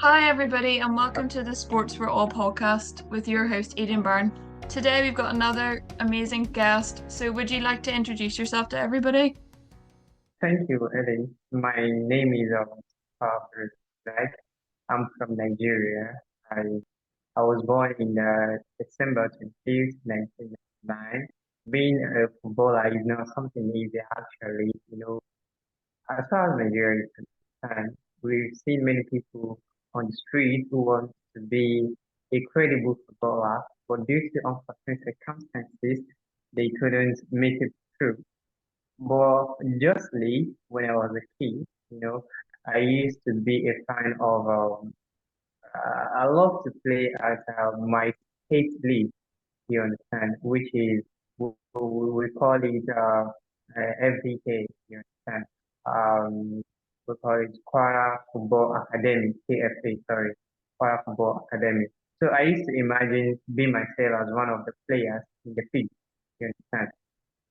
Hi, everybody, and welcome to the Sports for All podcast with your host, Aidan Byrne. Today, we've got another amazing guest. So, would you like to introduce yourself to everybody? Thank you, Ellie. My name is Mustapha AbdulRasaq. I'm from Nigeria. I I was born in December 20th, 1999. Being a footballer is not something easy, actually. As far as Nigeria is concerned, we've seen many people on the street who want to be a credible footballer, but due to unforeseen circumstances, they couldn't make it through. But justly, when I was a kid, I used to be a fan of, I love to play at my state league, you understand, which is, we call it FDK, you understand. We call it Kwara Football Academy, KFA, sorry, Kwara Football Academy. So I used to imagine being myself as one of the players in the field, you understand.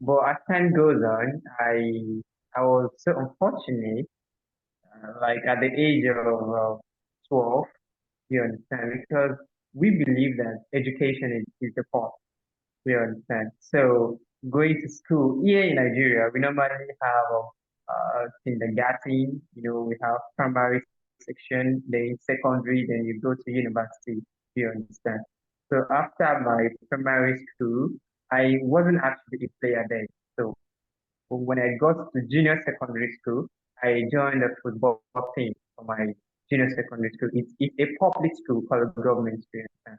But as time goes on, I was so unfortunate, like at the age of 12, you understand, because we believe that education is the path, you understand. So going to school here in Nigeria, we normally have kindergarten, we have primary section, then secondary, then you go to university, you understand. So after my primary school, I wasn't actually a player then. So when I got to junior secondary school, I joined a football team for my junior secondary school. It's a public school called government school. You understand?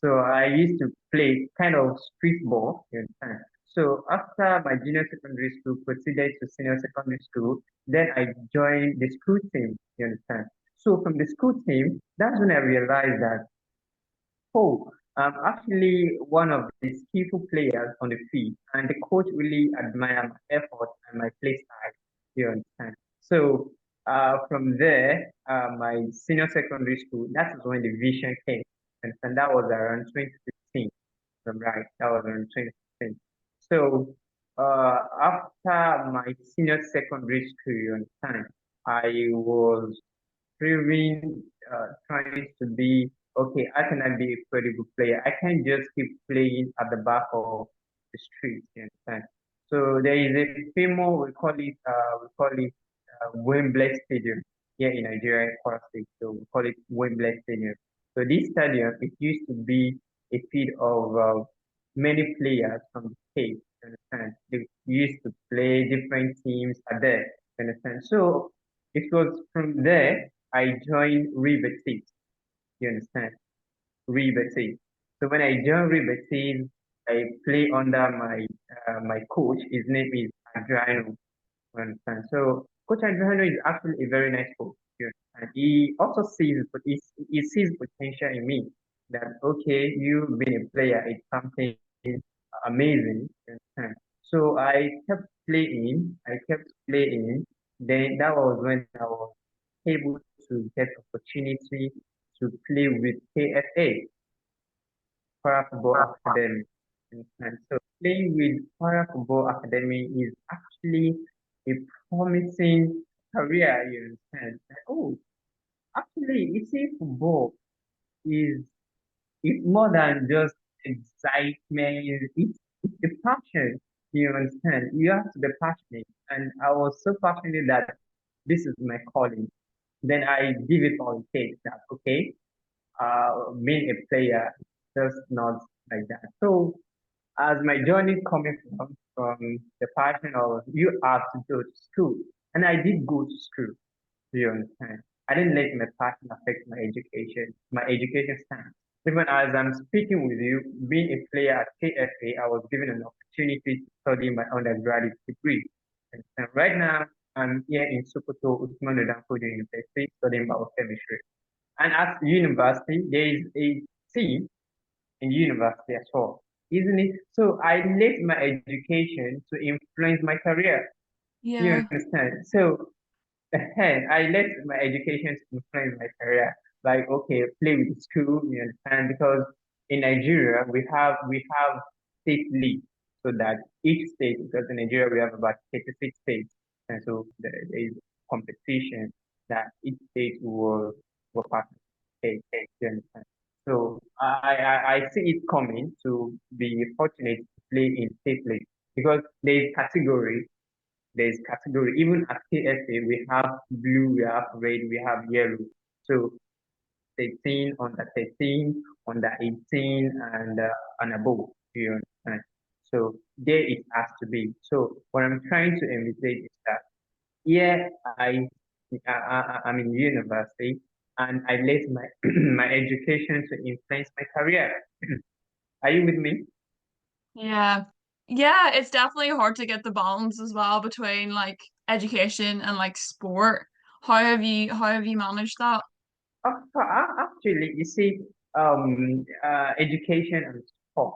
So I used to play kind of street ball. You understand? So after my junior secondary school proceeded to senior secondary school, then I joined the school team. You understand? So from the school team, that's when I realized that, oh, I'm actually one of the skillful players on the field, and the coach really admired my effort and my play style. You understand? So from there, my senior secondary school, that is when the vision came, and that was around 2015. I'm right, that was around 2015. So after my senior secondary school, you understand, I was trying to be okay. How can I be a credible player? I can't just keep playing at the back of the street. You understand? So there is a famous we call it Wembley Stadium here in Nigeria, Kwara State. So we call it Wembley Stadium. So this stadium, it used to be a field of many players from the state. You understand? They used to play different teams are there. You understand? So it was from there I joined Riveted. You understand? Riveted. So when I joined Riveted, I play under my coach. His name is Adriano. You understand? So Coach Adriano is actually a very nice coach. You understand? He also he sees potential in me. That okay, you being a player is something amazing. You understand? So I kept playing. I kept playing. Then that was when I was able to get opportunity to play with KFA, Para Football Academy. And so playing with Para Football Academy is actually a promising career, you understand? Like, oh, actually, you see, football is it's more than just excitement. It's a passion. You understand? You have to be passionate. And I was so passionate that this is my calling. Then I give it all it takes that, okay, being a player, just not like that. So as my journey coming from the passion of you have to go to school, and I did go to school. Do you understand? I didn't let my passion affect my education stance. Even as I'm speaking with you, being a player at KFA, I was given an opportunity to study my undergraduate degree. And right now, I'm here in Sokoto, Usman Danfodiyo University, studying biochemistry. And at university, there is a team in university as well, isn't it? So I let my education to influence my career. You Yeah. understand? So I let my education to influence my career. Like, okay, play with school, you understand? Because in Nigeria, we have state league, so that each state, because in Nigeria we have about 36 states, and so there is competition that each state will participate. case. You understand? So I see it coming to be fortunate to play in state league because there's category. Even at KSA, we have blue, we have red, we have yellow. So 13, under 13, under 18, and above. Do you understand? So there it has to be. So what I'm trying to envisage is that yeah, I'm in university and I let my my education to influence my career. Are you with me? Yeah. Yeah, it's definitely hard to get the balance as well between like education and like sport. How have you managed that? Actually, you see, education and sport,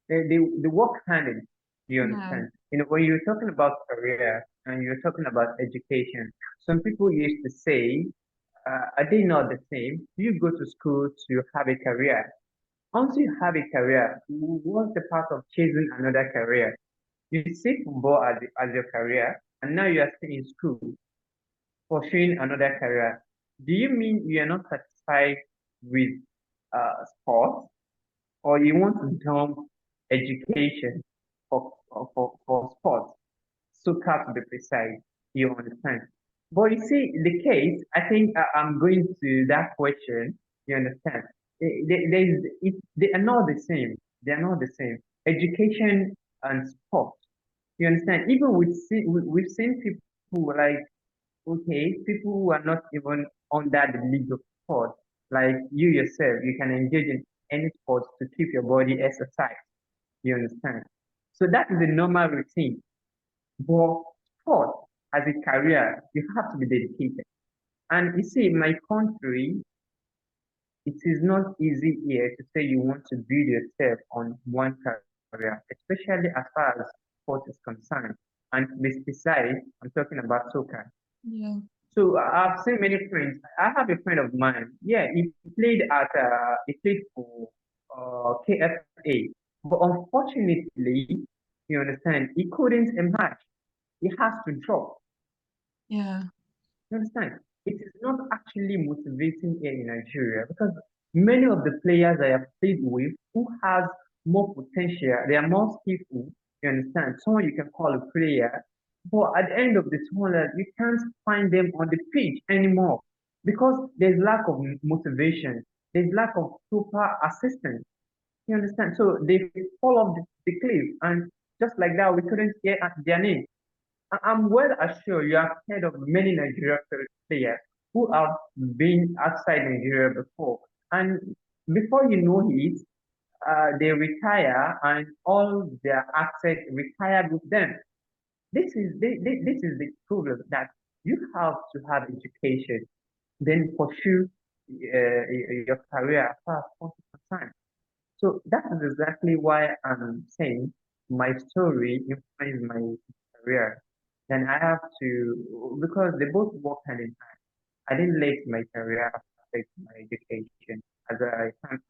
they work hand in. Do you Yeah. understand? When you're talking about career and you're talking about education, some people used to say, are they not the same? You go to school to have a career. Once you have a career, what's the part of chasing another career? You see football as your career, and now you are still in school pursuing another career. Do you mean you are not satisfied with sports, or you want to jump education for sports? Soccer to be precise, you understand. But you see, the case, I think I'm going to that question, you understand. They are not the same. They are not the same. Education and sport, you understand. Even we've seen people like, okay, people who are not even under the league of sport, like you yourself, you can engage in any sport to keep your body exercise, you understand. So that is the normal routine. But sport as a career, you have to be dedicated. And you see, in my country, it is not easy here to say you want to build yourself on one career, especially as far as sport is concerned. And to be precise, I'm talking about soccer. Yeah. So I've seen many friends. I have a friend of mine. Yeah, he played for KFA, but unfortunately, you understand, he couldn't emerge. He has to drop. Yeah. You understand? It is not actually motivating here in Nigeria because many of the players I have played with who has more potential, they are more skillful, you understand? Someone you can call a player, but at the end of the tunnel, you can't find them on the pitch anymore because there's lack of motivation, there's lack of super assistance. You understand? So they fall off the cliff, and just like that, we couldn't hear their name. I'm well assured you have heard of many Nigerian players who have been outside Nigeria before. And before you know it, they retire and all their assets retired with them. This is the problem that you have to have education, then pursue your career as far as possible. So that is exactly why I'm saying my story influenced my career. Then I have to, because they both work hand in hand. I didn't let my career affect my education. As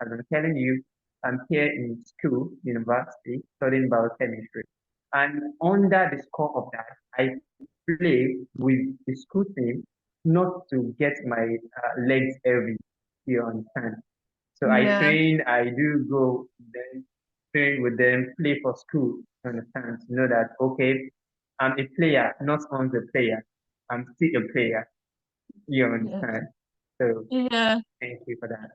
I'm telling you, I'm here in school, university, studying biochemistry. And under the score of that, I play with the school team not to get my legs heavy, you understand? So I Yeah. train, I do go then train with them, play for school, you understand? To know that, okay, I'm a player, not on the player. I'm still a player, you Yeah. understand? So Yeah. thank you for that.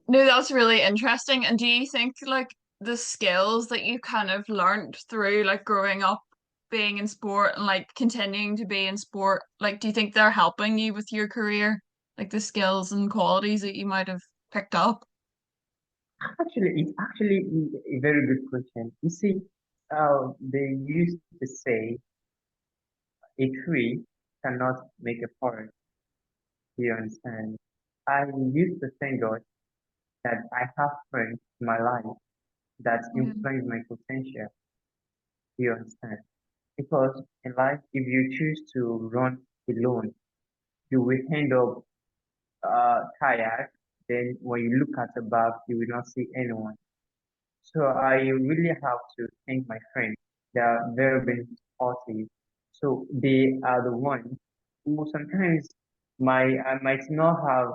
No, that's really interesting. And do you think like the skills that you kind of learned through like growing up being in sport and like continuing to be in sport, like do you think they're helping you with your career? Like the skills and qualities that you might have picked up? It's actually a very good question. You see, they used to say a tree cannot make a forest, you understand? I used to thank God that I have friends in my life that Yeah. influence my potential, you understand? Because in life, if you choose to run alone, you will end up tired. Then when you look at the back, you will not see anyone. So I really have to thank my friends. They are very supportive. So they are the ones who sometimes I might not have.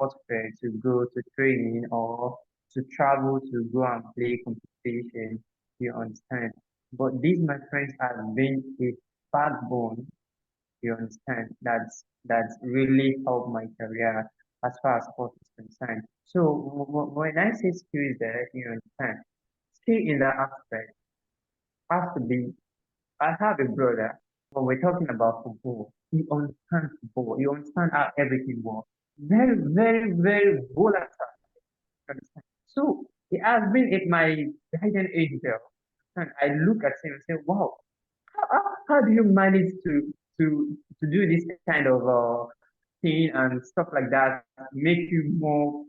sport fair to go to training or to travel to go and play competition, you understand. But these, my friends, have been a backbone, you understand, that's really helped my career as far as sport is concerned. So when I say skill is there, you understand, skill in that aspect has to be. I have a brother. When we're talking about football, he understands football. He understands how everything works. Very, very, very volatile. Understand? So he has been at my guardian age there. And I look at him and say, wow, how do you manage to do this kind of thing and stuff like that, make you more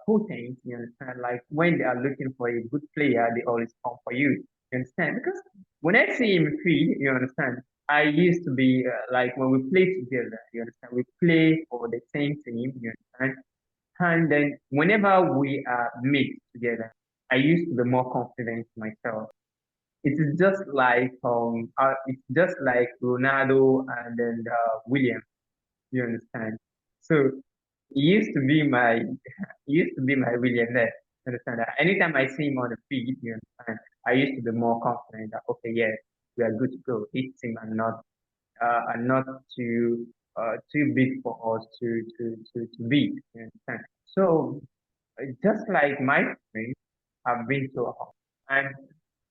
potent, you understand? Like when they are looking for a good player, they always come for you. You understand? Because when I see him free, you understand, I used to be like when we play together, you understand, we play for the same team, you understand? And then whenever we are mixed together, I used to be more confident in myself. It's just like Ronaldo and then William. You understand? So he used to be my he used to be my William there. You understand that? Anytime I see him on the field, you understand, I used to be more confident that okay, yeah, we are good to go. This team are not too big for us to beat. You understand? So just like my friends have been so hard. And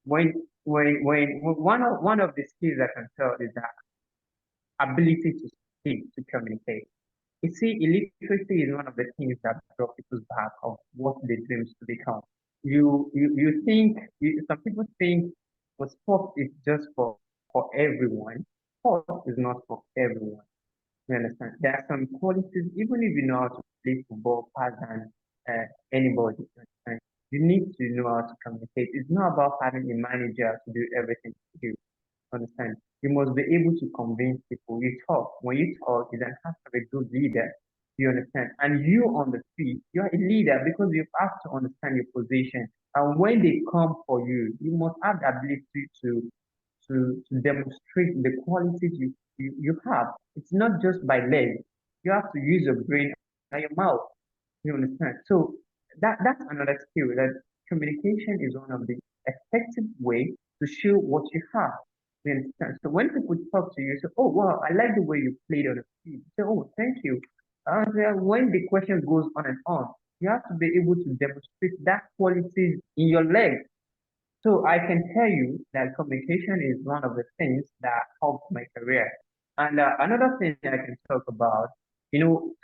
when one of the skills I can tell is that ability to speak, to communicate. You see, illiteracy is one of the things that draw people's back of what they dreams to become. You think some people think well, sport is just for everyone. Sport is not for everyone. You understand? There are some qualities, even if you know how to play football faster than anybody, you understand? You need to know how to communicate. It's not about having a manager to do everything for you. Understand? You must be able to convince people. You talk. When you talk, you then have to be a good leader. You understand? And you on the field, you are a leader because you have to understand your position. And when they come for you, you must have the ability to demonstrate the qualities you have. It's not just by legs. You have to use your brain and your mouth. You understand? So that's another skill that communication is one of the effective way to show what you have. You understand? So when people talk to you, say, "Oh wow, I like the way you played on the field." Say, "Oh, thank you." And when the question goes on and on, you have to be able to demonstrate that qualities in your legs. So I can tell you that communication is one of the things that helped my career. And another thing I can talk about,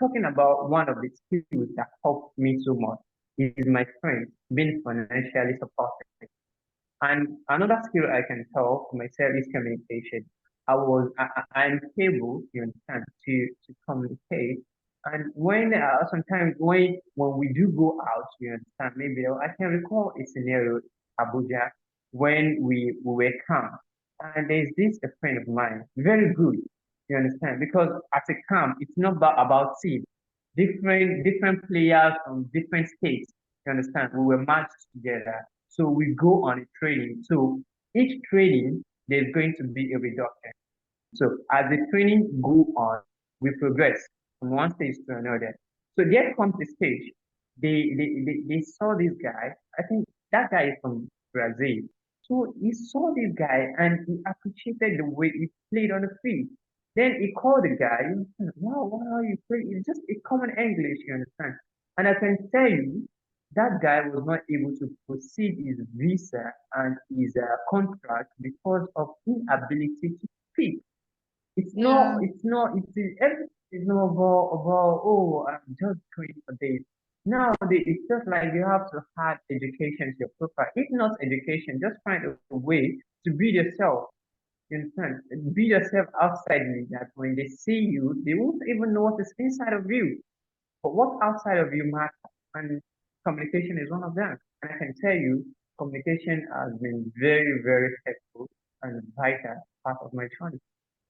talking about one of the skills that helped me so much is my friends being financially supported. And another skill I can tell for myself is communication. I'm able, you understand, to communicate. And sometimes when we do go out, you understand, maybe I can recall a scenario in Abuja when we were camp. And there's this a friend of mine, very good, you understand, because at a camp, it's not about team. Different players from different states, you understand, we were matched together. So we go on a training. So each training, there's going to be a reduction. So as the training go on, we progress from one stage to another. So there comes a stage. They saw this guy. I think that guy is from Brazil. So he saw this guy and he appreciated the way he played on the field. Then he called the guy. He said, wow, wow, you play. It's just a common English, you understand? And I can tell you, that guy was not able to proceed his visa and his contract because of inability to speak. Yeah. Everything is not about, oh, I'm just going for this. Nowadays, it's just like you have to add education to your profile. If not education, just find a way to build yourself. You understand? Build yourself outsidely that when they see you, they won't even know what is inside of you. But what outside of you matters. And communication is one of them. And I can tell you, communication has been very, very helpful and vital part of my journey.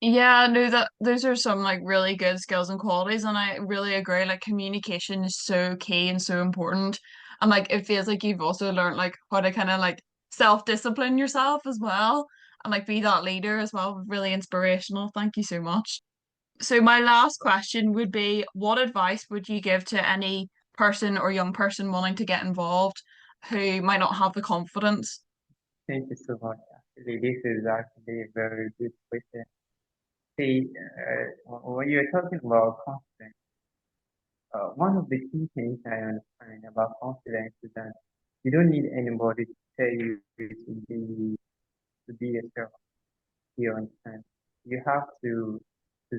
Yeah, no, that those are some like really good skills and qualities, and I really agree. Like communication is so key and so important, and like it feels like you've also learned like how to kind of like self-discipline yourself as well, and like be that leader as well. Really inspirational. Thank you so much. So my last question would be, what advice would you give to any person or young person wanting to get involved who might not have the confidence? Thank you so much. Actually, this is actually a very good question. See, when you're talking about confidence, one of the key things I understand about confidence is that you don't need anybody to tell you to be yourself. You understand? You have to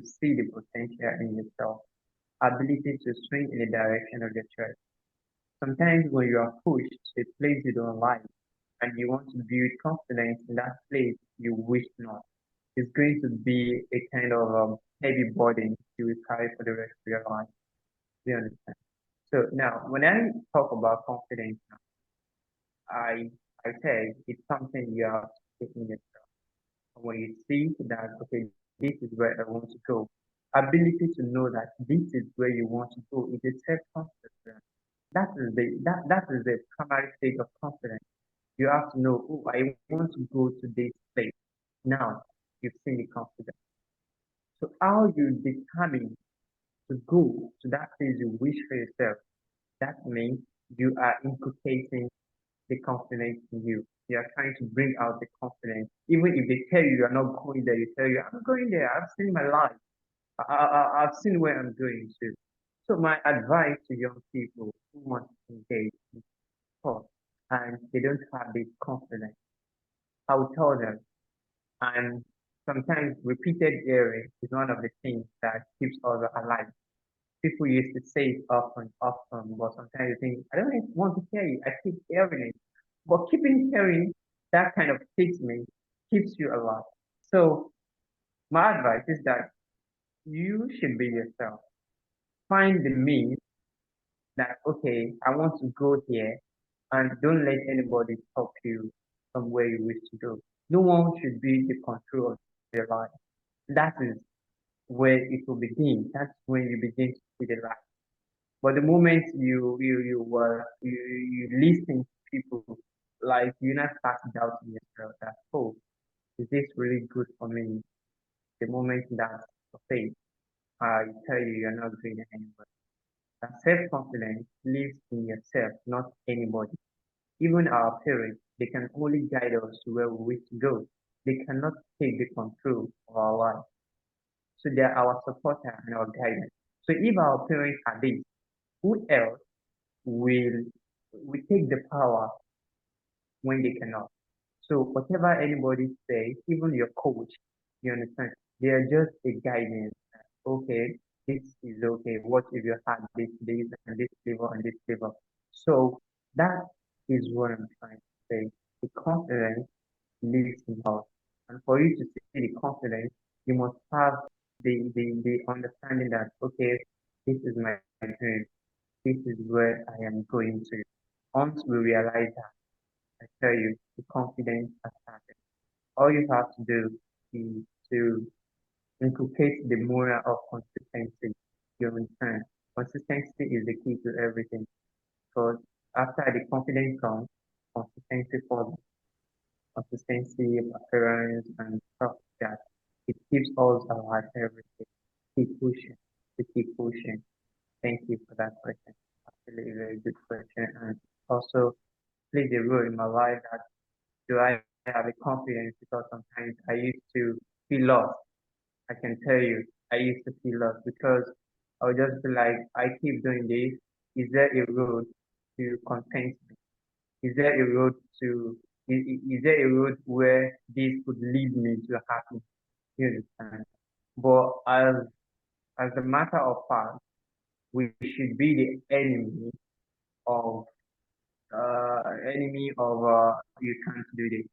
see the potential in yourself, ability to swing in the direction of your choice. Sometimes when you are pushed to a place you don't like and you want to build confidence in that place you wish not, it's going to be a kind of heavy burden you will carry for the rest of your life. Do you understand? So now, when I talk about confidence, I I say it's something you have to take in yourself. When you see that, okay, this is where I want to go, ability to know that this is where you want to go is a self-confidence. That is the primary stage of confidence. You have to know, oh, I want to go to this place. Now you've seen the confidence. So how you determine to go to that place you wish for yourself, that means you are inculcating the confidence in you. You are trying to bring out the confidence. Even if they tell you you're not going there, you tell you, I'm going there. I've seen my life. I've seen where I'm going to. So my advice to young people who want to engage in sport and they don't have this confidence, I will tell them, and sometimes repeated hearing is one of the things that keeps us alive. People used to say it often, but sometimes you think, I don't even want to hear it. I keep hearing it. But keeping hearing that kind of statement keeps you alive. So my advice is that you should be yourself. Find the means that, okay, I want to go here and don't let anybody stop you from where you wish to go. No one should be the control of your life. That is where it will begin. That's when you begin to see the light. But the moment you listen to people, like you not start doubting yourself that, oh, is this really good for me? The moment that's okay, I tell you you're not going anywhere. That self-confidence lives in yourself, not anybody. Even our parents, they can only guide us to where we wish to go. They cannot take the control of our life. So they are our supporter and our guidance. So if our parents are this, who else will take the power when they cannot? So whatever anybody says, even your coach, you understand, they are just a guidance. Okay, this is okay. What if you had this and this flavor and this flavor? So that is what I'm trying to say. The confidence lives in us. And for you to see the confidence, you must have the understanding that, okay, this is my dream. This is where I am going to. Once we realize that, I tell you, the confidence has started. All you have to do is to inculcate the moral of consistency. You understand? Consistency is the key to everything. Because after the confidence comes, consistency follows. Consistency, appearance, and stuff like that. It keeps us alive every day. Keep pushing, to keep pushing. Thank you for that question. Actually, a very good question, and also plays a role in my life that do I have a confidence because sometimes I used to feel lost. I can tell you, I used to feel lost because I would just be like, I keep doing this. Is there a road to content me? Is there a road to, is there a road where this could lead me to happiness? You understand? But as a matter of fact, we should be the of enemy of you can't do this.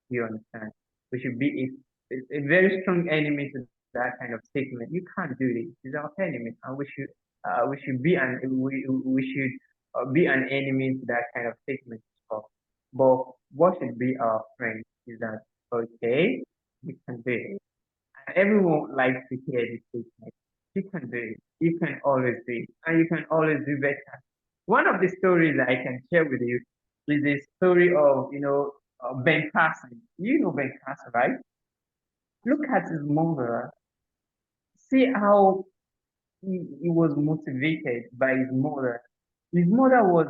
You understand? We should be a very strong enemy to that kind of statement. You can't do this. It's our enemy, and we should be an we should be an enemy to that kind of statement as well. But what should be our friend is that okay, you can do it. And everyone likes to hear this statement. You can do it. You can always do it, and you can always do better. One of the stories that I can share with you is the story of, Ben Carson. You know Ben Carson, right? Look at his mother See how he was motivated by his mother. His mother was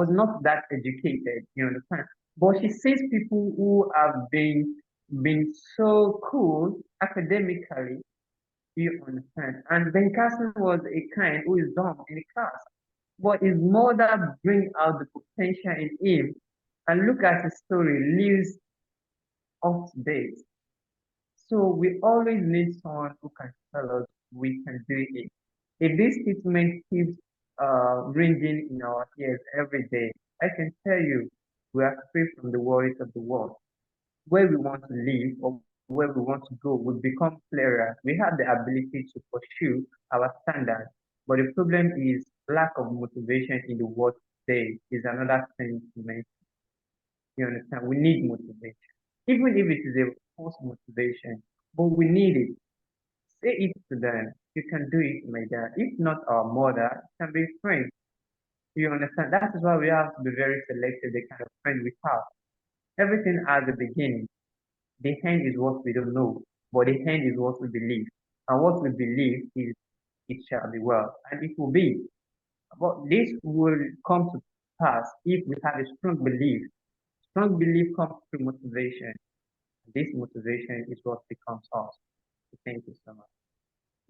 not that educated, you understand? But she sees people who have been so cool academically, you understand? And Ben Carson was a kind who is dumb in the class. But his mother bring out the potential in him. And look at his story, lives up to date. So we always need someone who can tell us we can do it. If this statement keeps ringing in our ears every day, I can tell you we are free from the worries of the world. Where we want to live or where we want to go will become clearer. We have the ability to pursue our standards, but the problem is lack of motivation in the world today is another thing to mention. You understand? We need motivation, even if it is a false motivation, but we need it. Say it to them. You can do it, my dad. If not our mother, it can be friends. You understand? That is why we have to be very selective the kind of friend we have. Everything has a beginning. The end is what we don't know, but the end is what we believe. And what we believe is it shall be well, and it will be. But this will come to pass if we have a strong belief. Strong belief comes through motivation. This motivation is what becomes us. So thank you so much.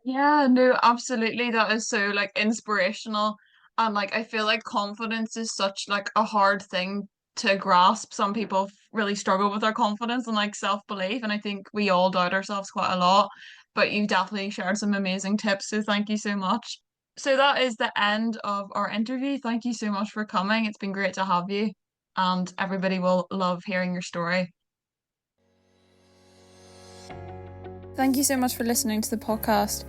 Yeah, no, absolutely. That is so like inspirational. And like I feel like confidence is such like a hard thing to grasp. Some people really struggle with their confidence and like self-belief, and I think we all doubt ourselves quite a lot. But you definitely shared some amazing tips, so thank you so much. So that is the end of our interview. Thank you so much for coming. It's been great to have you, and everybody will love hearing your story. Thank you so much for listening to the podcast.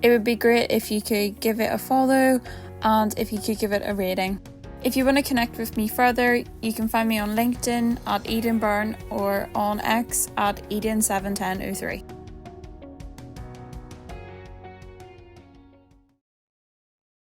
It would be great if you could give it a follow and if you could give it a rating. If you want to connect with me further, you can find me on LinkedIn at Eden Byrne or on X at Eden71003.